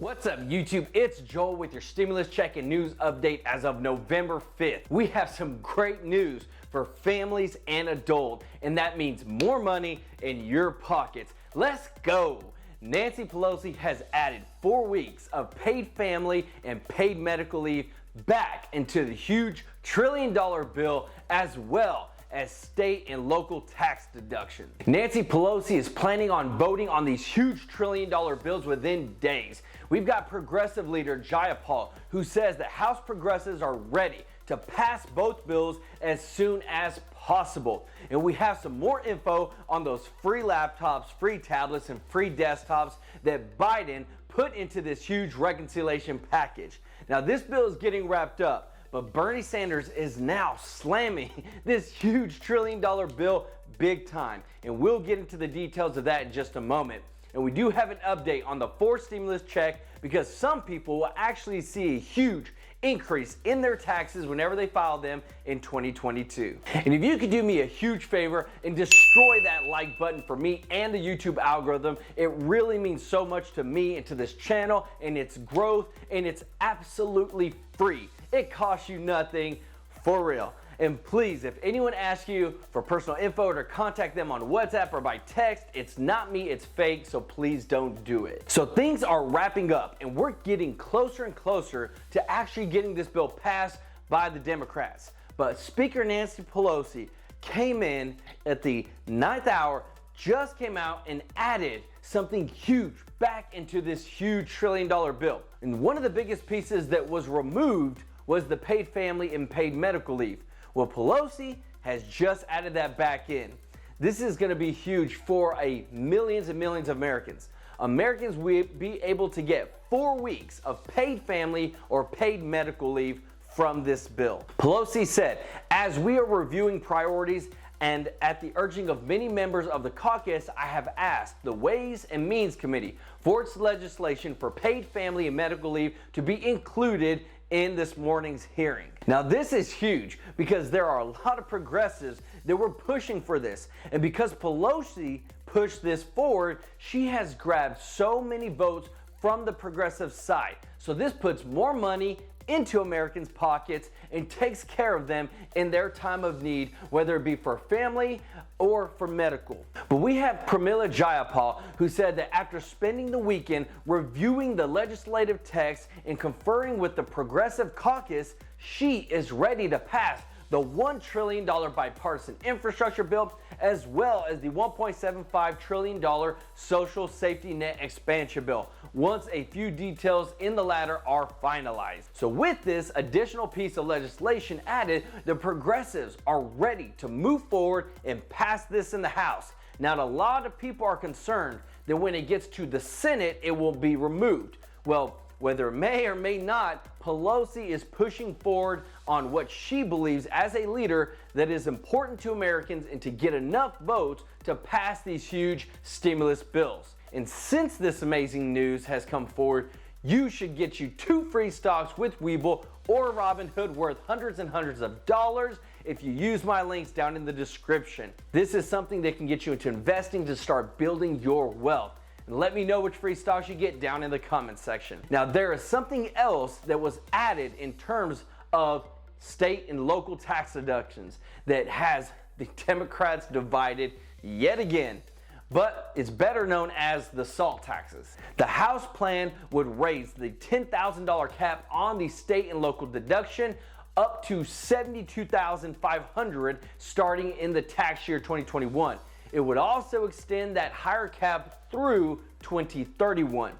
What's up, YouTube? It's Joel with your stimulus check and news update as of November 5th. We have some great news for families and adults, and that means more money in your pockets. Let's go! Nancy Pelosi has added 4 weeks of paid family and paid medical leave back into the huge $1 trillion bill, as well as state and local tax deductions. Nancy Pelosi is planning on voting on these huge $1 trillion bills within days. We've got progressive leader Jayapal, who says that House progressives are ready to pass both bills as soon as possible. And we have some more info on those free laptops, free tablets, and free desktops that Biden put into this huge reconciliation package. Now, this bill is getting wrapped up, but Bernie Sanders is now slamming this huge $1 trillion bill big time. And we'll get into the details of that in just a moment. And we do have an update on the 4th stimulus check, because some people will actually see a huge increase in their taxes whenever they file them in 2022. And if you could do me a huge favor and destroy that like button for me and the YouTube algorithm, it really means so much to me and to this channel and its growth, and it's absolutely free. It costs you nothing, for real. And please, if anyone asks you for personal info or to contact them on WhatsApp or by text, it's not me, it's fake, so please don't do it. So things are wrapping up, and we're getting closer and closer to actually getting this bill passed by the Democrats. But Speaker Nancy Pelosi came in at the 9th hour, just came out and added something huge back into this huge $1 trillion bill. And one of the biggest pieces that was removed was the paid family and paid medical leave. Well, Pelosi has just added that back in. This is going to be huge for millions and millions of Americans. Americans will be able to get 4 weeks of paid family or paid medical leave from this bill. Pelosi said, as we are reviewing priorities and at the urging of many members of the caucus, I have asked the Ways and Means Committee for its legislation for paid family and medical leave to be included in this morning's hearing. Now, this is huge because there are a lot of progressives that were pushing for this. And because Pelosi pushed this forward, she has grabbed so many votes from the progressive side. So this puts more money into Americans' pockets and takes care of them in their time of need, whether it be for family or for medical. But we have Pramila Jayapal, who said that after spending the weekend reviewing the legislative text and conferring with the progressive caucus, she is ready to pass the $1 trillion bipartisan infrastructure bill, as well as the $1.75 trillion social safety net expansion bill, once a few details in the latter are finalized. So with this additional piece of legislation added, the progressives are ready to move forward and pass this in the House. Now, a lot of people are concerned that when it gets to the Senate, it will be removed. Well, whether it may or may not, Pelosi is pushing forward on what she believes as a leader that is important to Americans and to get enough votes to pass these huge stimulus bills. And since this amazing news has come forward, you should get you 2 free stocks with Webull or Robinhood worth hundreds and hundreds of dollars if you use my links down in the description. This is something that can get you into investing to start building your wealth. And let me know which free stocks you get down in the comments section. Now, there is something else that was added in terms of state and local tax deductions that has the Democrats divided yet again, but it's better known as the SALT taxes. The House plan would raise the $10,000 cap on the state and local deduction up to $72,500 starting in the tax year 2021. It would also extend that higher cap through 2031.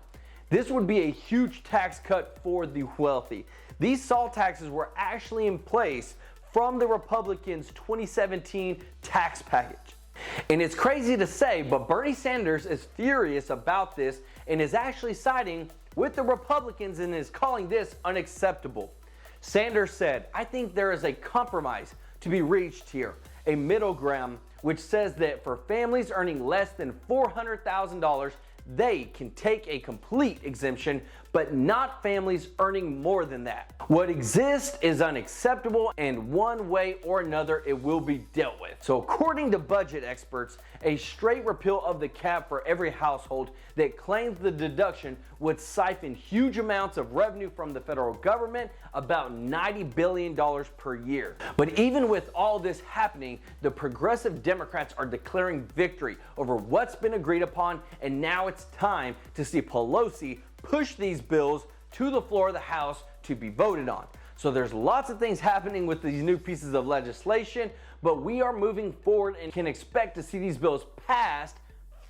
This would be a huge tax cut for the wealthy. These SALT taxes were actually in place from the Republicans' 2017 tax package. And it's crazy to say, but Bernie Sanders is furious about this and is actually siding with the Republicans and is calling this unacceptable. Sanders said, I think there is a compromise to be reached here, a middle ground, which says that for families earning less than $400,000, they can take a complete exemption, but not families earning more than that. What exists is unacceptable, and one way or another it will be dealt with. So according to budget experts, a straight repeal of the cap for every household that claims the deduction would siphon huge amounts of revenue from the federal government, about $90 billion per year. But even with all this happening, the progressive Democrats are declaring victory over what's been agreed upon, and now it's time to see Pelosi push these bills to the floor of the House to be voted on. So there's lots of things happening with these new pieces of legislation, but we are moving forward and can expect to see these bills passed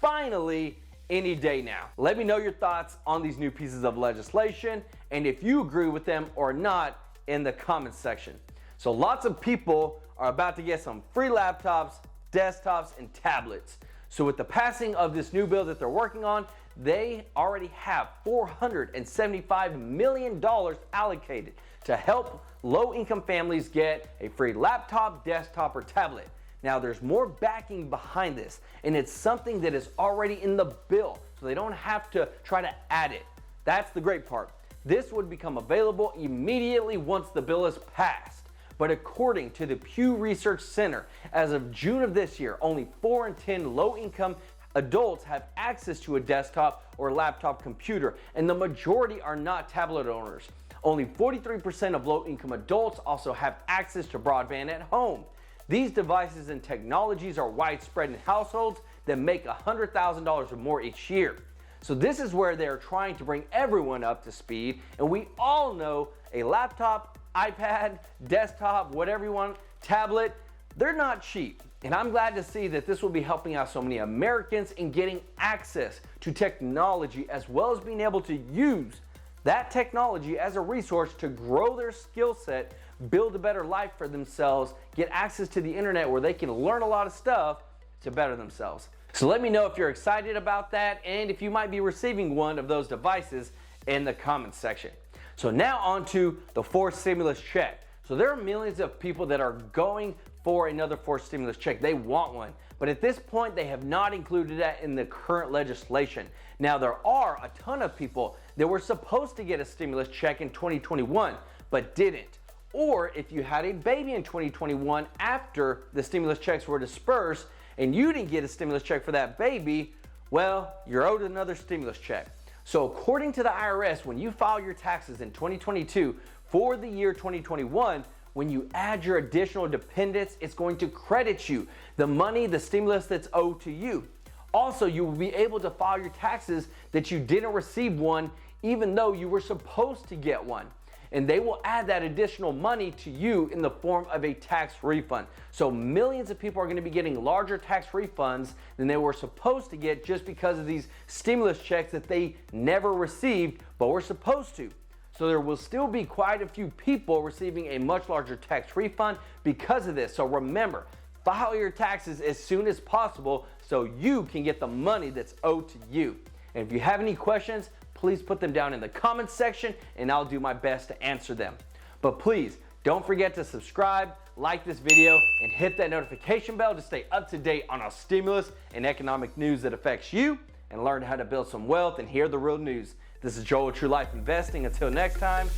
finally any day now. Let me know your thoughts on these new pieces of legislation and if you agree with them or not in the comments section. So lots of people are about to get some free laptops, desktops, and tablets. So with the passing of this new bill that they're working on, they already have $475 million allocated to help low-income families get a free laptop, desktop, or tablet. Now there's more backing behind this, and it's something that is already in the bill, so they don't have to try to add it. That's the great part. This would become available immediately once the bill is passed. But according to the Pew Research Center, as of June of this year, only 4 in 10 low-income adults have access to a desktop or laptop computer, and the majority are not tablet owners. Only 43% of low-income adults also have access to broadband at home. These devices and technologies are widespread in households that make $100,000 or more each year. So this is where they're trying to bring everyone up to speed, and we all know a laptop, iPad, desktop, whatever you want, tablet, they're not cheap. And I'm glad to see that this will be helping out so many Americans in getting access to technology, as well as being able to use that technology as a resource to grow their skill set, build a better life for themselves, get access to the internet where they can learn a lot of stuff to better themselves. So let me know if you're excited about that and if you might be receiving one of those devices in the comments section. So now on to the forced stimulus check. So there are millions of people that are going for another forced stimulus check. They want one, but at this point they have not included that in the current legislation. Now there are a ton of people that were supposed to get a stimulus check in 2021 but didn't. Or if you had a baby in 2021 after the stimulus checks were dispersed and you didn't get a stimulus check for that baby, well, you're owed another stimulus check. So according to the IRS, when you file your taxes in 2022 for the year 2021, when you add your additional dependents, it's going to credit you the money, the stimulus that's owed to you. Also, you will be able to file your taxes that you didn't receive one, even though you were supposed to get one. And they will add that additional money to you in the form of a tax refund. So millions of people are going to be getting larger tax refunds than they were supposed to get just because of these stimulus checks that they never received but were supposed to. So there will still be quite a few people receiving a much larger tax refund because of this. So remember, file your taxes as soon as possible so you can get the money that's owed to you. And if you have any questions, please put them down in the comments section and I'll do my best to answer them. But please don't forget to subscribe, like this video, and hit that notification bell to stay up to date on our stimulus and economic news that affects you, and learn how to build some wealth and hear the real news. This is Joel with True Life Investing. Until next time,